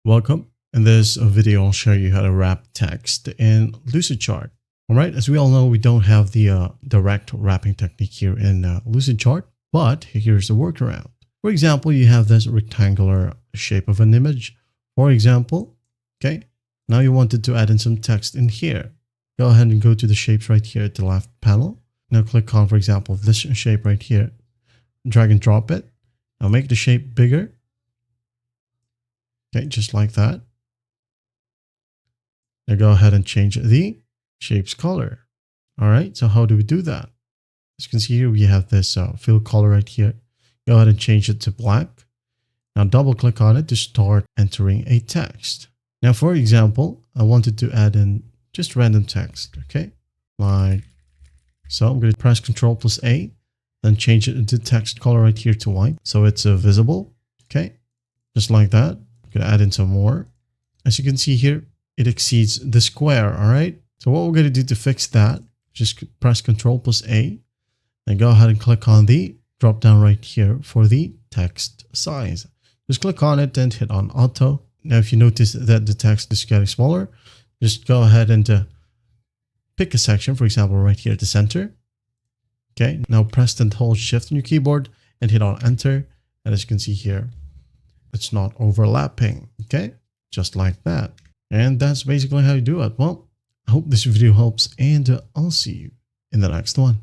Welcome. In this video, I'll show you how to wrap text in Lucidchart. All right, as we all know, we don't have the direct wrapping technique here in Lucidchart, but here's the workaround. For example, you have this rectangular shape of an image. For example, okay, now you wanted to add in some text in here. Go ahead and go to the shapes right here at the left panel. Now click on, for example, this shape right here. Drag and drop it. Now make the shape bigger. Okay, just like that. Now go ahead and change the shape's color. All right, so how do we do that? As you can see here, we have this fill color right here. Go ahead and change it to black. Now double click on it to start entering a text. Now, for example, I wanted to add in just random text, okay? Like so. I'm going to press Ctrl+A, then change it into text color right here to white. So it's visible, okay? Just like that. Gonna add in some more. As you can see here, it exceeds the square. All right. So what we're going to do to fix that, just press Ctrl+A and go ahead and click on the drop down right here for the text size. Just click on it and hit on auto. Now, if you notice that the text is getting smaller, just go ahead and pick a section, for example, right here at the center. Okay. Now press and hold Shift on your keyboard and hit on enter. And as you can see here, it's not overlapping, okay? Just like that. And that's basically how you do it. Well, I hope this video helps, and I'll see you in the next one.